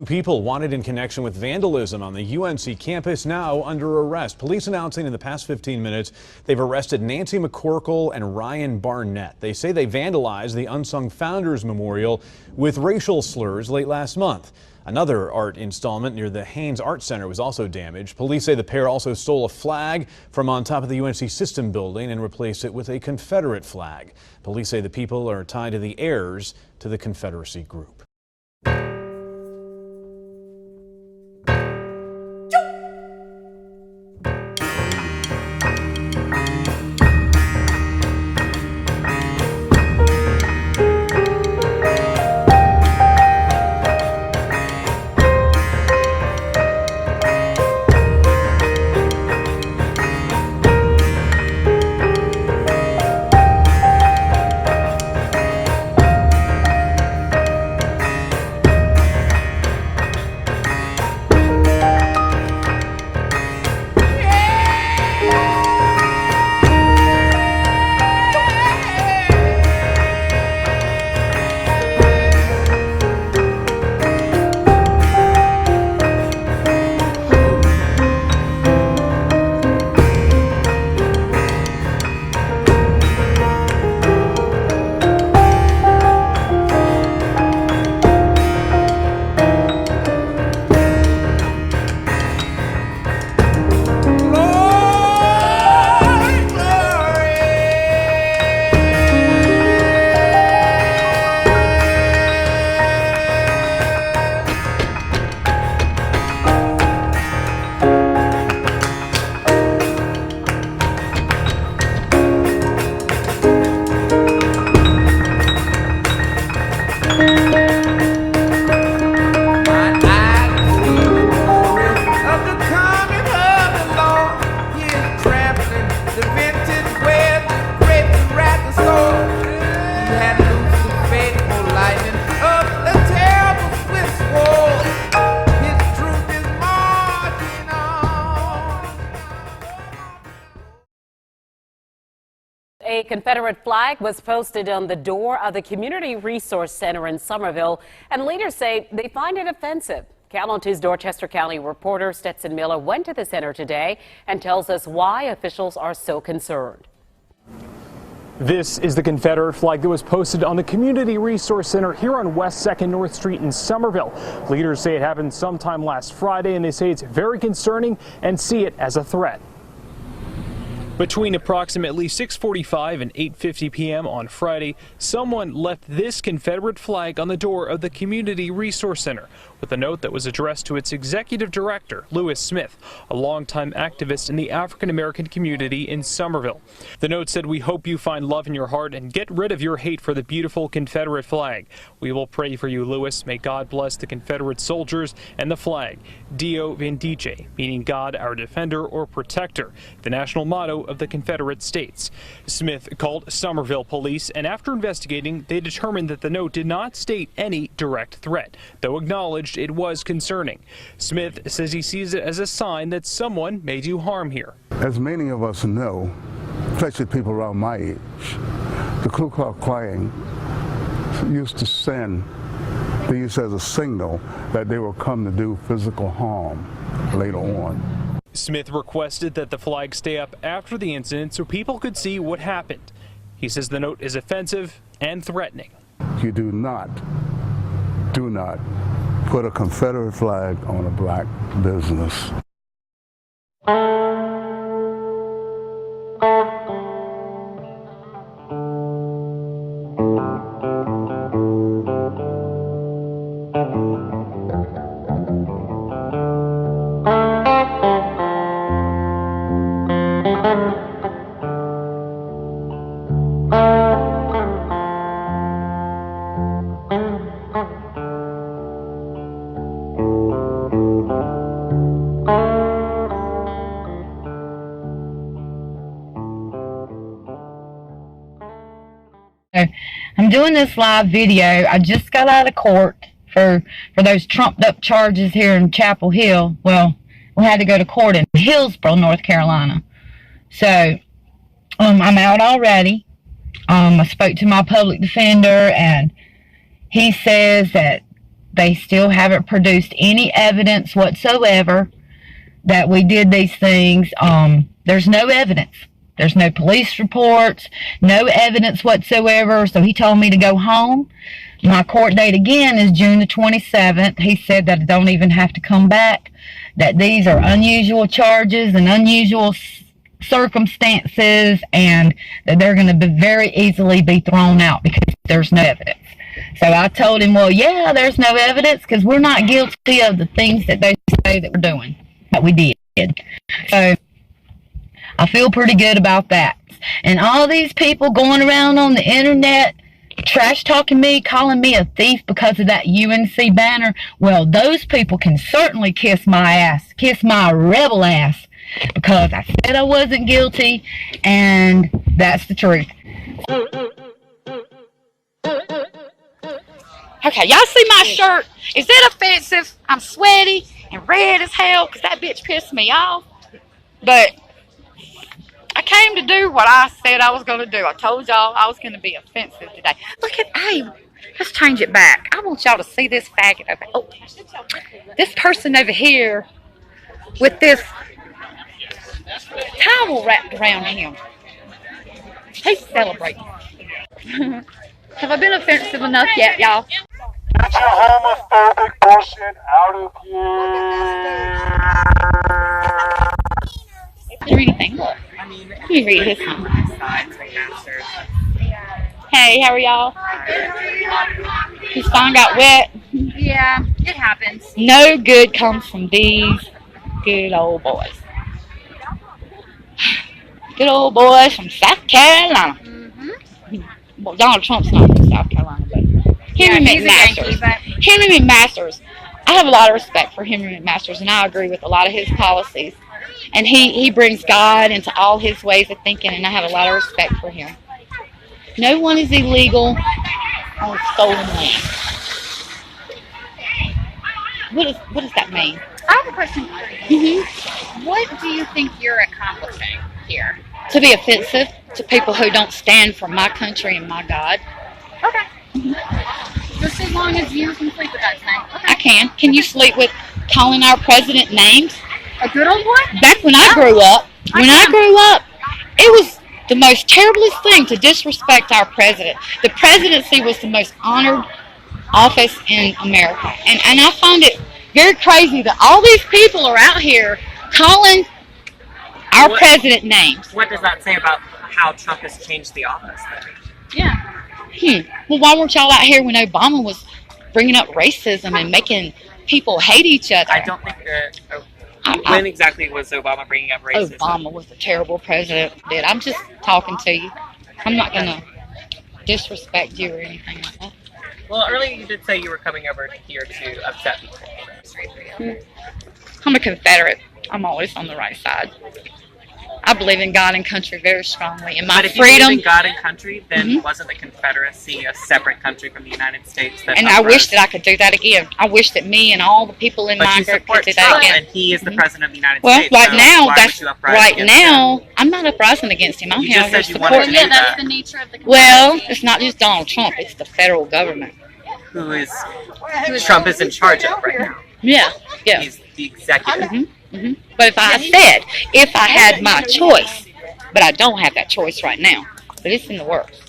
People wanted in connection with vandalism on the UNC campus now under arrest. Police announcing in the past 15 minutes they've arrested Nancy McCorkle and Ryan Barnett. They say they vandalized the Unsung Founders Memorial with racial slurs late last month. Another art installment near the Haynes Art Center was also damaged. Police say the pair also stole a flag from on top of the UNC System building and replaced it with a Confederate flag. Police say the people are tied to the heirs to the Confederacy group. A Confederate flag was posted on the door of the Community Resource Center in Somerville, and leaders say they find it offensive. Cal 2's Dorchester County reporter Stetson Miller went to the center today and tells us why officials are so concerned. This is the Confederate flag that was posted on the Community Resource Center here on West 2nd North Street in Somerville. Leaders say it happened sometime last Friday, and they say it's very concerning and see it as a threat. Between approximately 6:45 and 8:50 p.m. on Friday, someone left this Confederate flag on the door of the Community Resource Center with a note that was addressed to its executive director, Lewis Smith, a longtime activist in the African-American community in Somerville. The note said, "We hope you find love in your heart and get rid of your hate for the beautiful Confederate flag. We will pray for you, Lewis. May God bless the Confederate soldiers and the flag. Dio Vindice, meaning God, our defender or protector, the national motto of the Confederate States." Smith called Somerville police, and after investigating, they determined that the note did not state any direct threat, though acknowledged it was concerning. Smith says he sees it as a sign that someone may do harm here. As many of us know, especially people around my age, the Ku Klux Klan used to send these as a signal that they will come to do physical harm later on. Smith requested that the flag stay up after the incident so people could see what happened. He says the note is offensive and threatening. You do not put a Confederate flag on a black business. I'm doing this live video. I just got out of court for those trumped up charges here in Chapel Hill. Well, we had to go to court in Hillsborough, North Carolina. So I'm out already. I spoke to my public defender, and he says that They still haven't produced any evidence whatsoever that we did these things. There's no evidence. There's no police reports, no evidence whatsoever. So he told me to go home. My court date again is June the 27th. He said that I don't even have to come back, that these are unusual charges and unusual circumstances, and that they're going to very easily be thrown out because there's no evidence. So I told him, well, yeah, there's no evidence because we're not guilty of the things that they say that we're doing, that we did. So I feel pretty good about that. And all these people going around on the internet trash talking me, calling me a thief because of that UNC banner, well, those people can certainly kiss my ass, kiss my rebel ass, because I said I wasn't guilty, and that's the truth. Okay, y'all see my shirt? Is that offensive? I'm sweaty and red as hell because that bitch pissed me off. But I came to do what I said I was going to do. I told y'all I was going to be offensive today. Look at, hey, let's change it back. I want y'all to see this faggot over. Oh, this person over here with this towel wrapped around him. He's celebrating. Have I been offensive enough yet, y'all? Get your homophobic bullshit out of here. Did you read anything? Look. Let me read his one. Hey, how are y'all? His phone got wet. Yeah, it happens. No good comes from these good old boys. Good old boys from South Carolina. Well, Donald Trump's not from South Carolina, but Henry McMaster's. Henry McMaster's. I have a lot of respect for Henry McMaster's, and I agree with a lot of his policies. And he brings God into all his ways of thinking, and I have a lot of respect for him. No one is illegal on stolen land. What does that mean? I have a question for you. What do you think you're accomplishing here? To be offensive to people who don't stand for my country and my God. Okay. Just as long as you can sleep with that tonight. Okay. I can. Can you sleep with calling our president names? A good old boy? Back when I grew up, it was the most terriblest thing to disrespect our president. The presidency was the most honored office in America. And I find it very crazy that all these people are out here calling our president names. What does that say about how Trump has changed the office? Yeah. Well, why weren't y'all out here when Obama was bringing up racism and making people hate each other? I don't think that... When exactly was Obama bringing up racism? Obama was a terrible president. I'm just talking to you. I'm not going to disrespect you or anything like that. Well, earlier you did say you were coming over here to upset people. I'm a Confederate. I'm always on the right side. I believe in God and country very strongly. And my but if freedom, you believe in God and country, then wasn't the Confederacy a separate country from the United States? And I wish that I could do that again. I wish that me and all the people in my group could do that again. And he is the president of the United Well, States. right now, I'm not uprising against him. I'm you here just said to you support wanted to him. do that. That's the nature of the Well, it's not just Donald Trump. It's the federal government. Who Trump is in charge of right now. Yeah. He's the executive. But if I had my choice, but I don't have that choice right now, but it's in the works.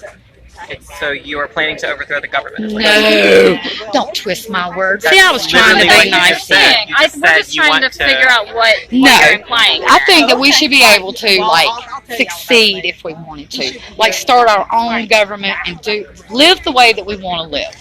So you are planning to overthrow the government? No, don't twist my words. See, I was trying to be nice. We're just trying to figure out what you're implying. I think that we should be able to succeed if we wanted to, start our own government and live the way that we want to live.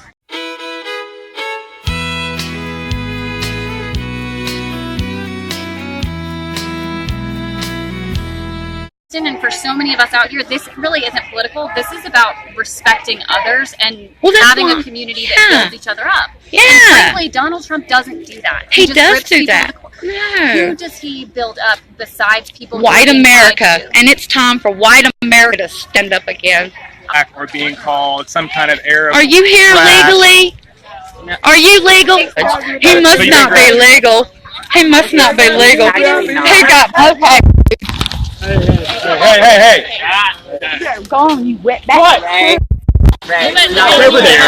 And for so many of us out here, this really isn't political. This is about respecting others and having a community that builds each other up. Yeah. And frankly, Donald Trump doesn't do that. He does do that. No. Who does he build up besides people? White America. And it's time for white America to stand up again. Or being called some kind of Arab. Are you here legally? No. Are you legal? He must not be legal. He must not be legal. He got okay. Hey. Go on, you wet bastard. Right. Over there.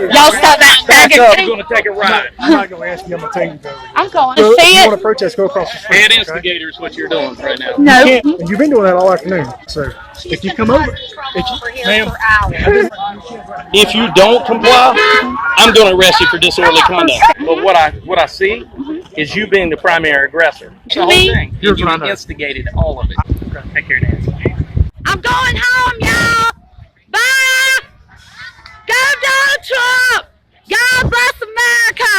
Y'all stop that. Back up. We're going to take a ride. I'm not going to ask you. I'm going to take you. I'm going So to see if you it. want to protest, go across the street. Head instigator is what you're doing right now. No. You can't, and you've been doing that all afternoon. So if you come over, ma'am, If you don't comply, I'm going to arrest you for disorderly conduct. But what I see is you being the primary aggressor. The whole thing. You instigated all of it. Take care, Nancy. I'm going home, y'all. Bye. Go Donald Trump. God bless America.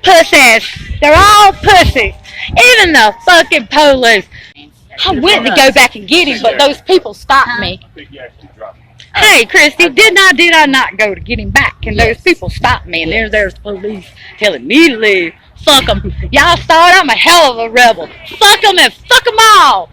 Pussies. They're all pussies. Even the fucking police. I went to go back and get him, but those people stopped me. Hey, Christy, did I not go to get him back? And those people stopped me, and there's police telling me to leave. Fuck them. Y'all saw it. I'm a hell of a rebel. Fuck them and fuck them all.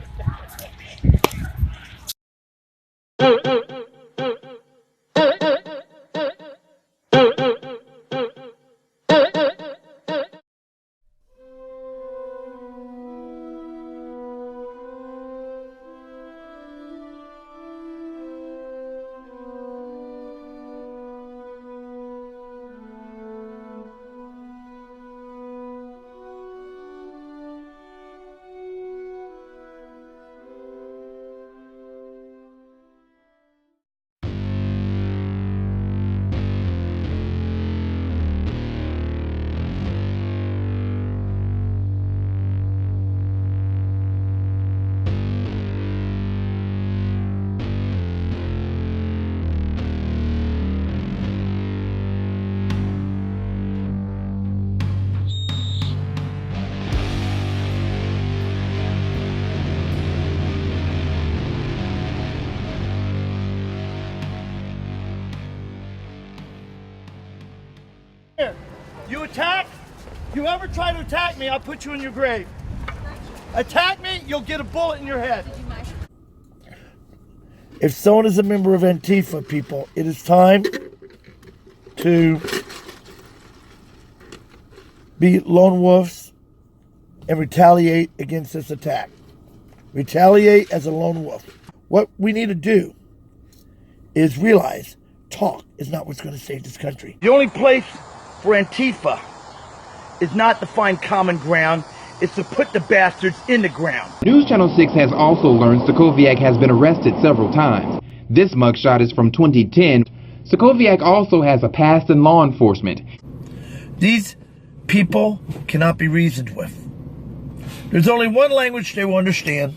You attack? You ever try to attack me, I'll put you in your grave. Attack me, you'll get a bullet in your head. If someone is a member of Antifa, people, it is time to be lone wolves and retaliate against this attack. Retaliate as a lone wolf. What we need to do is realize talk is not what's going to save this country. The only place for Antifa is not to find common ground, it's to put the bastards in the ground. News Channel 6 has also learned Sokoviak has been arrested several times. This mugshot is from 2010. Sokoviak also has a past in law enforcement. These people cannot be reasoned with. There's only one language they will understand,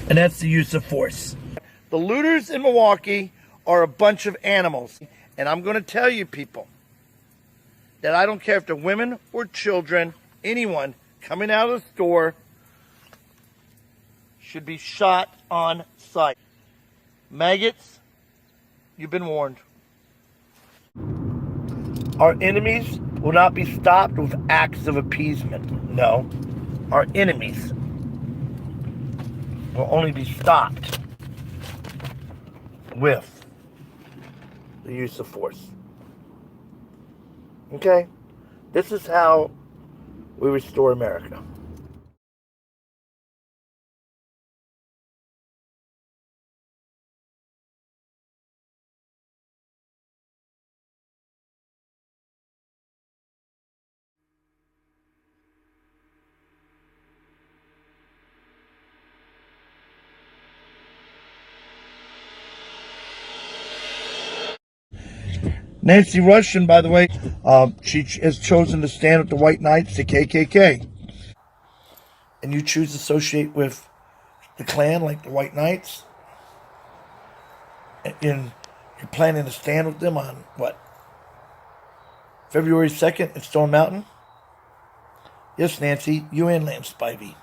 and that's the use of force. The looters in Milwaukee are a bunch of animals. And I'm going to tell you, people, that I don't care if they're women or children, anyone coming out of the store should be shot on sight. Maggots, you've been warned. Our enemies will not be stopped with acts of appeasement. No, our enemies will only be stopped with the use of force. Okay? This is how we restore America. Nancy Rushton, by the way, she has chosen to stand with the White Knights, the KKK. And you choose to associate with the Klan like the White Knights? And you're planning to stand with them on, what, February 2nd at Stone Mountain? Yes, Nancy, you and Lance Spivey.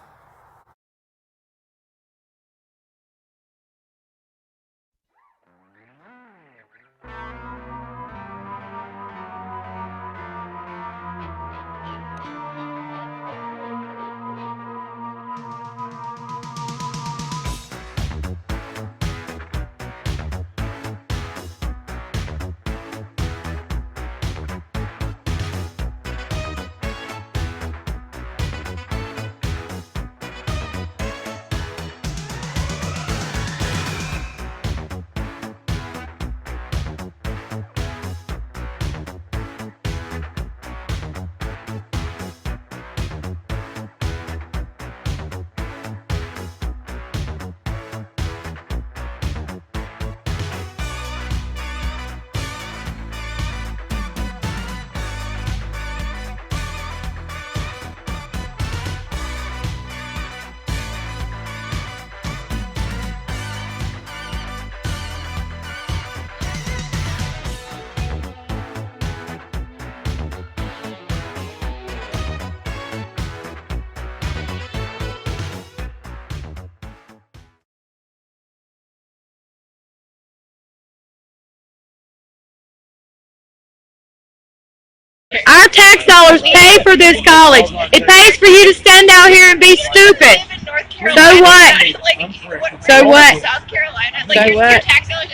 Our tax dollars pay for this college. It pays for you to stand out here and be stupid. So what? So what? So what?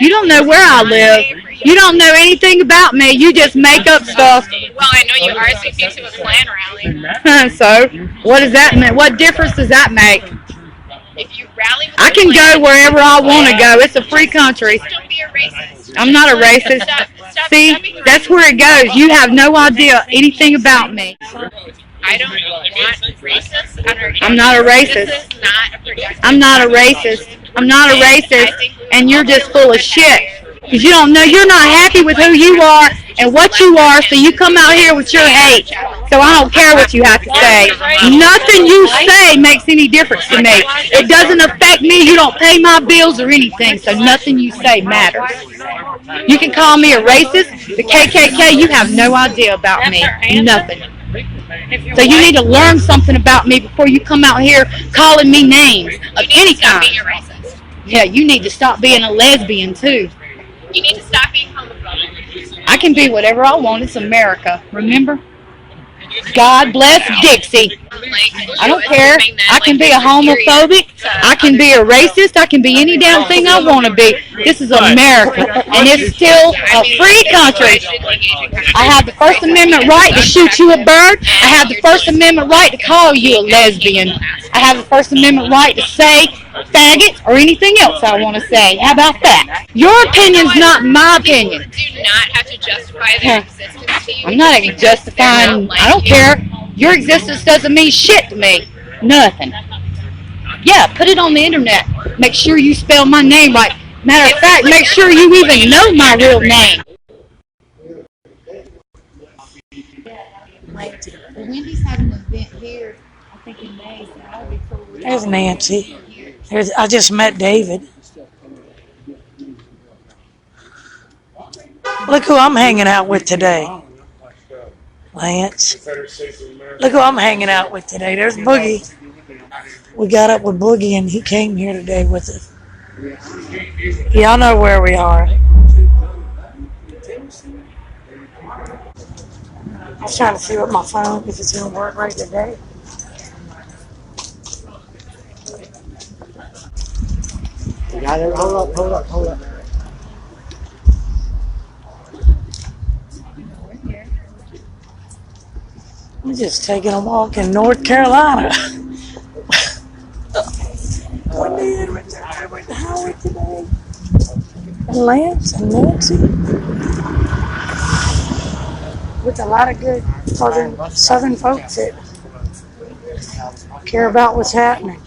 You don't know where I live. You don't know anything about me. You just make up stuff. Well, I know you RSVP to a Klan rally. So, what does that mean? What difference does that make? If you rally with I can go wherever I want to go. It's a free country. don't be a racist. I'm not a racist. See, that's where it goes. You have no idea anything about me. I don't want racist. I'm not a racist. I'm not a racist. I'm not a racist. And you're just full of shit. Because you don't know, you're not happy with who you are and what you are, so you come out here with your hate. So I don't care what you have to say. Nothing you say makes any difference to me. It doesn't affect me. You don't pay my bills or anything, so nothing you say matters. You can call me a racist, the KKK, you have no idea about me. Nothing. So you need to learn something about me before you come out here calling me names of any kind. Yeah, you need to stop being a lesbian too. You need to stop being homophobic. I can be whatever I want. It's America, remember? God bless Dixie. I don't care. I can be a homophobic. I can be a racist. I can be any damn thing I want to be. This is America, and it's still a free country. I have the First Amendment right to shoot you a bird. I have the First Amendment right to call you a lesbian. I have the First Amendment right to say faggot or anything else I want to say. How about that? Your opinion's not my opinion. Do not have to justify their existence to you. I'm not even justifying. I don't care. Your existence doesn't mean shit to me. Nothing. Yeah, put it on the internet. Make sure you spell my name right. Matter of fact, make sure you even know my real name. Wendy's having an event here, I think in May, so that would be cool. There's Nancy. I just met David. Look who I'm hanging out with today. Lance. Look who I'm hanging out with today. There's Boogie. We got up with Boogie and he came here today with us. Y'all know where we are. I was trying to see what my phone, if it's going to work right today. Hold up. We're just taking a walk in North Carolina. Wendy and Richard went to Howard today. And Lance and Nancy. With a lot of good southern folks that care about what's happening.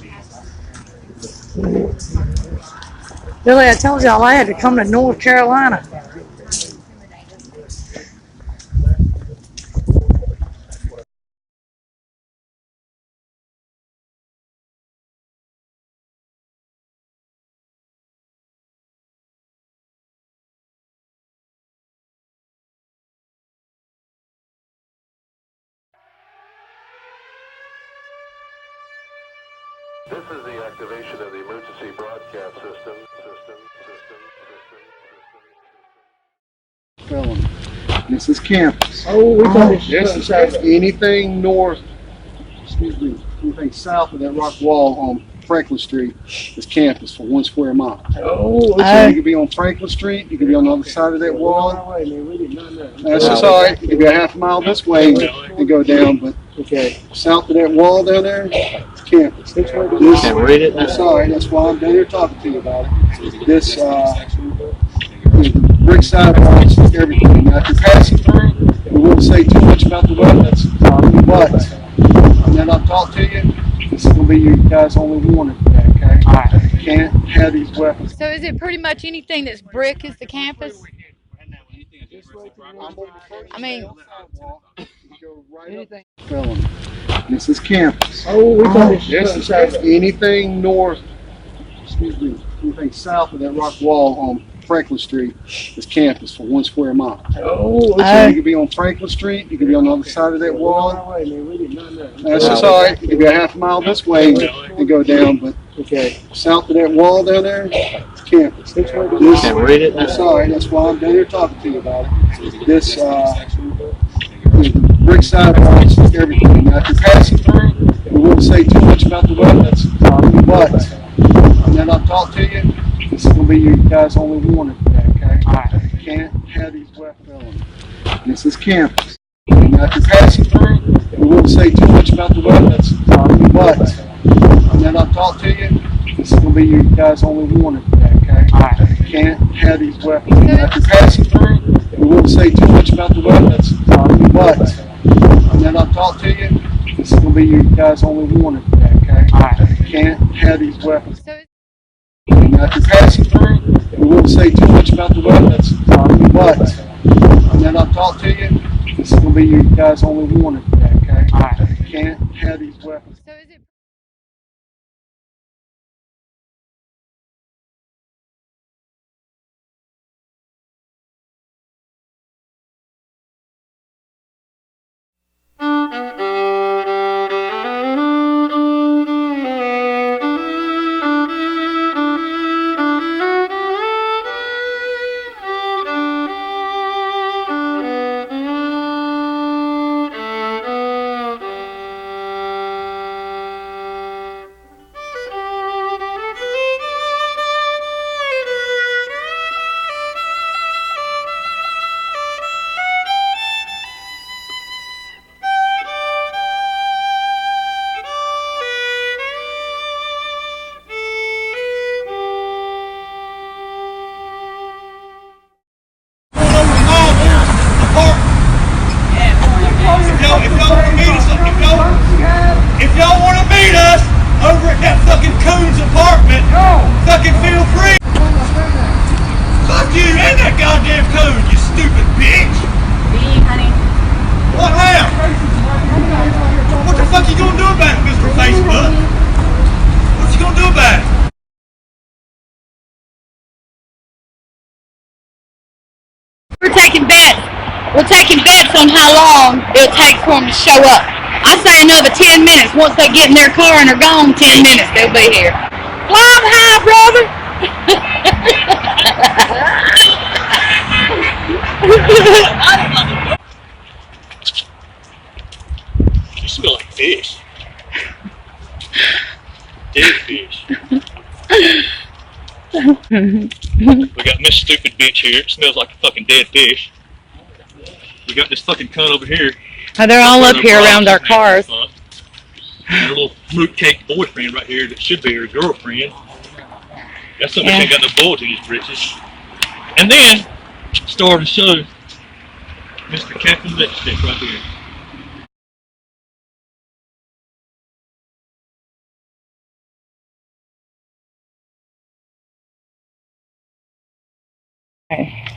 Billy, I told y'all I had to come to North Carolina. This is the activation of the emergency broadcast system. This is campus. This is anything north, anything south of that rock wall on Franklin Street is campus for 1 square mile. So you could be on Franklin Street, you could be on the other side of that wall. That's just all right. You could be a half a mile this way and go down, but south of that wall down there, it's campus. That's all right. That's why I'm down here talking to you about it. This brick sidewalks, everything. Now, if you're passing through, we won't say too much about the weapons, but when I talk to you, this is going to be you guys' only warning today, okay? You can't have these weapons. So is it pretty much anything that's brick is the campus? I mean, This is campus. This is anything north, anything south of that rock wall on Franklin Street is campus for 1 square mile. So you could be on Franklin Street, you could be on the other side of that wall. That's just all right. You could be a half a mile this way and go down, but south of that wall down there, it's campus. This, Can't read it. I'm sorry, that's why I'm down here talking to you about it. This, the brick sidewalks, everything. Now, if you're passing through, we won't say too much about the weapons, but now that I've talked to you, this is going to be you guys' only warning today, okay? You can't have these weapons on. This is campus. Now, if you're passing through, we won't say too much about the weapons, but now that I've talked to you, this is going to be you guys' only warning today, okay? You can't have these weapons. Now, if you're passing through, we won't say too much about the weapons, but now that I've talked to you, this is going to be you guys' only warning today, okay? You can't have these weapons. Now, if you're passing through, we won't say too much about the weapons, but now that I've talked to you, this is going to be you guys' only warning today, okay? You can't have these weapons. If y'all want to meet us over at that fucking Coons apartment, fucking feel free. Fuck you and that goddamn Coon, you stupid bitch. Honey. What now? What the fuck you gonna do about it, Mr. Facebook? What you gonna do about it? We're taking bets. We're taking bets on how long it'll take for them to show up. I say another 10 minutes. Once they get in their car and are gone, 10 minutes, they'll be here. Fly high, brother! You smell like fish. Dead fish. We got Miss Stupid Bitch here. It smells like a fucking dead fish. We got this fucking cunt over here. Oh, they're all up here around our cars. And a little fruitcake boyfriend right here that should be her girlfriend. That's something that ain't got no bullets in his britches. And then, star of the show, Mr. Captain Lipstick right here.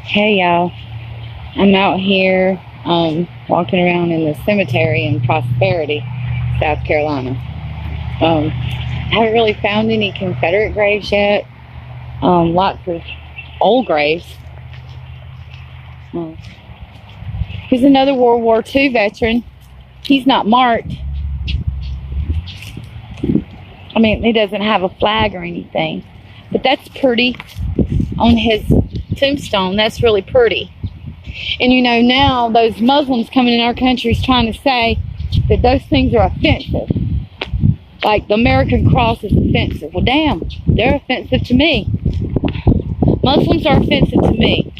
Hey y'all, I'm out here walking around in the cemetery in Prosperity, South Carolina. I haven't really found any Confederate graves yet. Lots of old graves. Here's another World War II veteran. He's not marked. I mean, he doesn't have a flag or anything, but that's pretty on his tombstone. That's really pretty. And you know, now those Muslims coming in our country is trying to say that those things are offensive. Like the American cross is offensive. Well, damn, they're offensive to me. Muslims are offensive to me.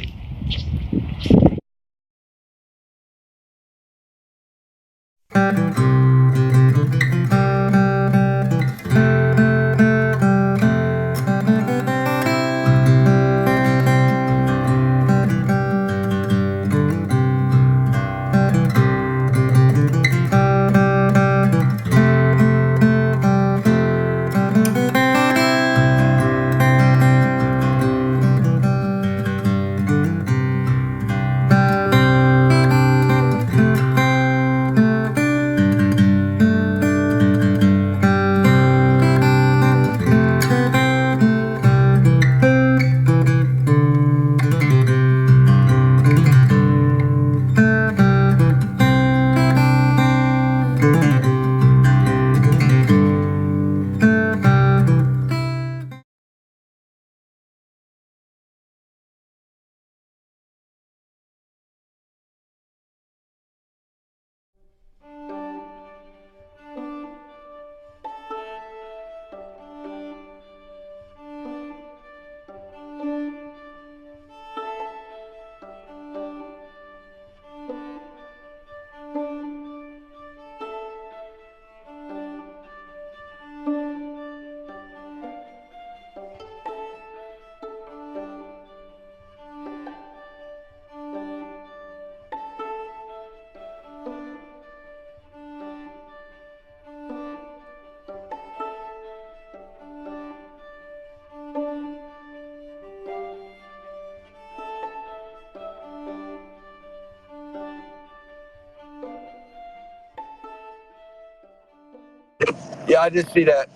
Yeah, I did see that.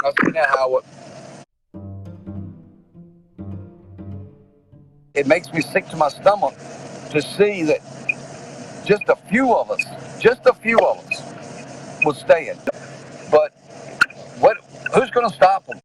I seen that, Howard. It makes me sick to my stomach to see that just a few of us will stay in. But who's going to stop them?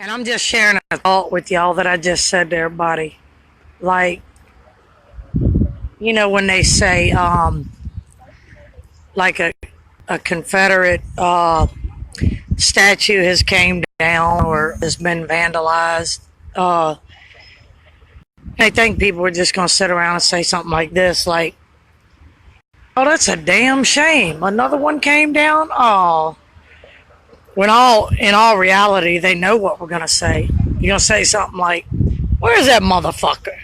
And I'm just sharing a thought with y'all that I just said to everybody. Like, you know, when they say, like a Confederate statue has came down or has been vandalized, I think people are just going to sit around and say something like this, like, oh, that's a damn shame. Another one came down? Oh. When in all reality, they know what we're going to say. You're going to say something like, where's that motherfucker?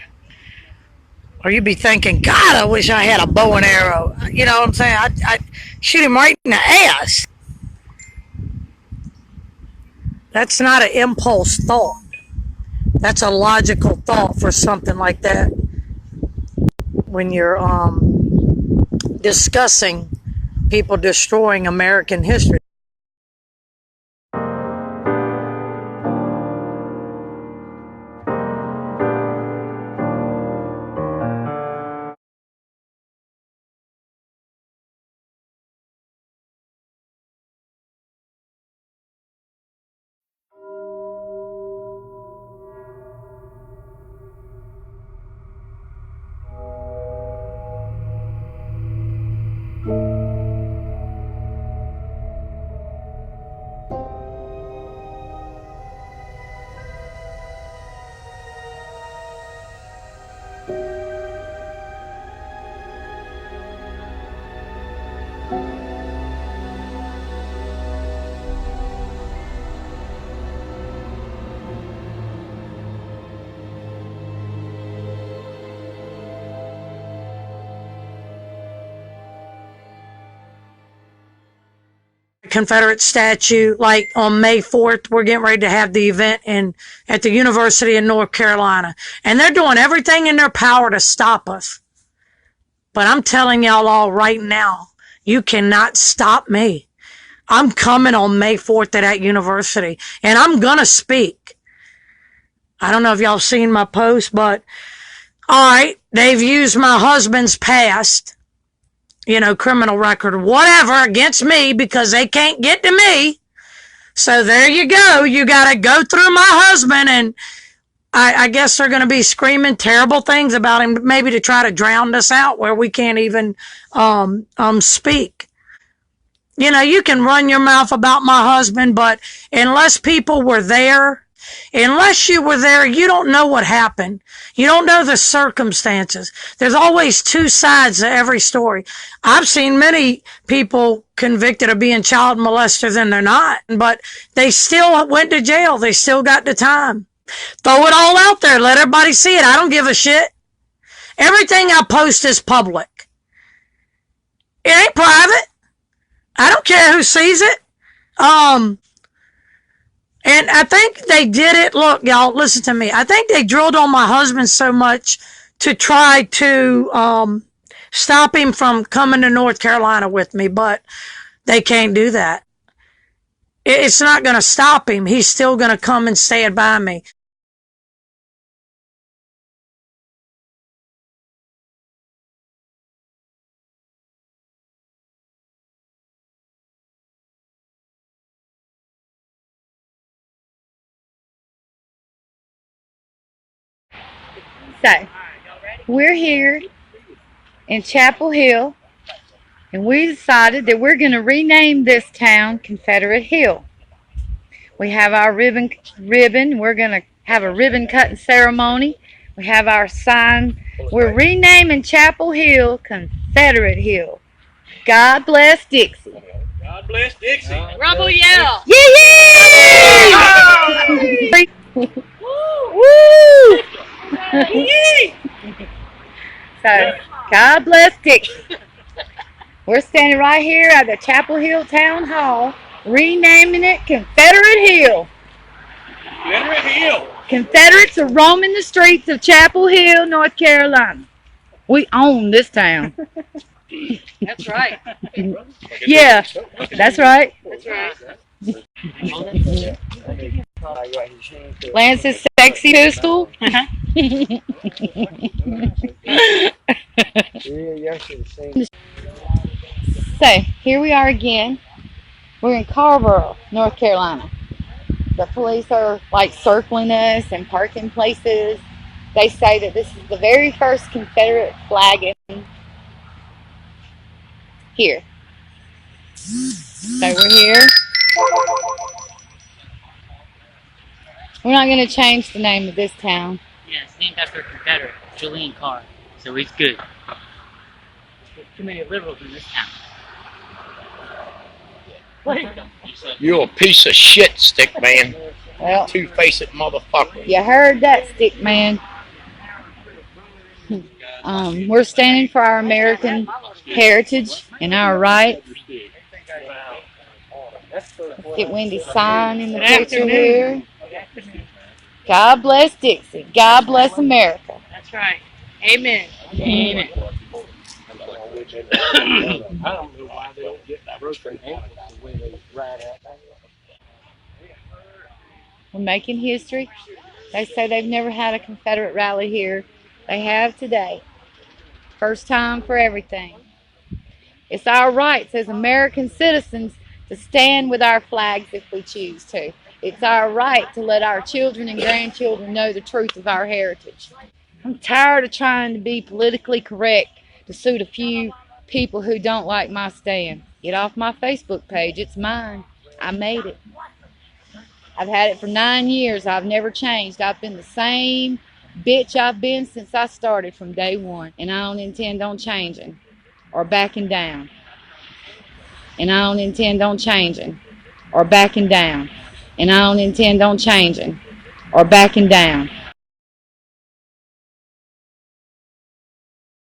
Or you'd be thinking, God, I wish I had a bow and arrow. You know what I'm saying? I'd shoot him right in the ass. That's not an impulse thought. That's a logical thought for something like that. When you're discussing people destroying American history. Confederate statue, like on May 4th, we're getting ready to have the event at the University of North Carolina. And they're doing everything in their power to stop us. But I'm telling y'all all right now, you cannot stop me. I'm coming on May 4th at that university, and I'm going to speak. I don't know if y'all seen my post, but all right, they've used my husband's past, criminal record, whatever, against me because they can't get to me. So there you go. You got to go through my husband, and I guess they're going to be screaming terrible things about him, maybe to try to drown us out where we can't even speak. You know, you can run your mouth about my husband, but unless people were there, unless you were there, you don't know what happened. You don't know the circumstances. There's always two sides to every story. I've seen many people convicted of being child molesters and they're not, but they still went to jail. They still got the time. Throw it all out there. Let everybody see it. I don't give a shit. Everything I post is public. It ain't private. I don't care who sees it. And I think they did it. Look, y'all, listen to me. I think they drilled on my husband so much to try to stop him from coming to North Carolina with me, but they can't do that. It's not going to stop him. He's still going to come and stand by me. So, we're here in Chapel Hill, and we decided that we're going to rename this town Confederate Hill. We have our ribbon. We're going to have a ribbon cutting ceremony. We have our sign. We're renaming Chapel Hill Confederate Hill. God bless Dixie. God bless Dixie. Rumble yell. Yay! Woo! So, God bless Dixie. We're standing right here at the Chapel Hill Town Hall, renaming it Confederate Hill. Confederate Hill. Confederates are roaming the streets of Chapel Hill, North Carolina. We own this town. That's right. Yeah, that's right. That's right. Lance's sexy pistol. So, here we are again. We're in Carrboro, North Carolina. The police are like circling us and parking places. They say that this is the very first Confederate flagging here. So we're here. We're not going to change the name of this town. Yeah, it's named after a Confederate, Julian Carr. So he's good. There's too many liberals in this town. You're a piece of shit, stick man. Well, Two-faced motherfucker. you heard that, stick man. We're standing for our American heritage and our rights. Let's get Wendy's sign in the picture here. God bless Dixie. God bless America. That's right. Amen. Amen. I don't know why they don't get broken ankles the way they ride out. We're making history. They say they've never had a Confederate rally here. They have today. First time for everything. It's our rights as American citizens to stand with our flags if we choose to. It's our right to let our children and grandchildren know the truth of our heritage. I'm tired of trying to be politically correct to suit a few people who don't like my stand. Get off my Facebook page. It's mine. I made it. I've had it for 9 years. I've never changed. I've been the same bitch I've been since I started from day one. And I don't intend on changing or backing down. And I don't intend on changing or backing down. And I don't intend on changing or backing down.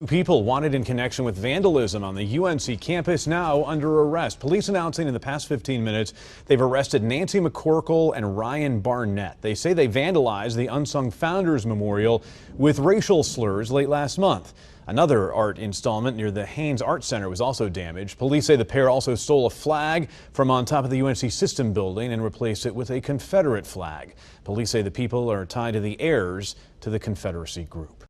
People wanted in connection with vandalism on the UNC campus now under arrest. Police announcing in the past 15 minutes they've arrested Nancy McCorkle and Ryan Barnett. They say they vandalized the Unsung Founders Memorial with racial slurs late last month. Another art installment near the Haynes Art Center was also damaged. Police say the pair also stole a flag from on top of the UNC System building and replaced it with a Confederate flag. Police say the people are tied to the heirs to the Confederacy group.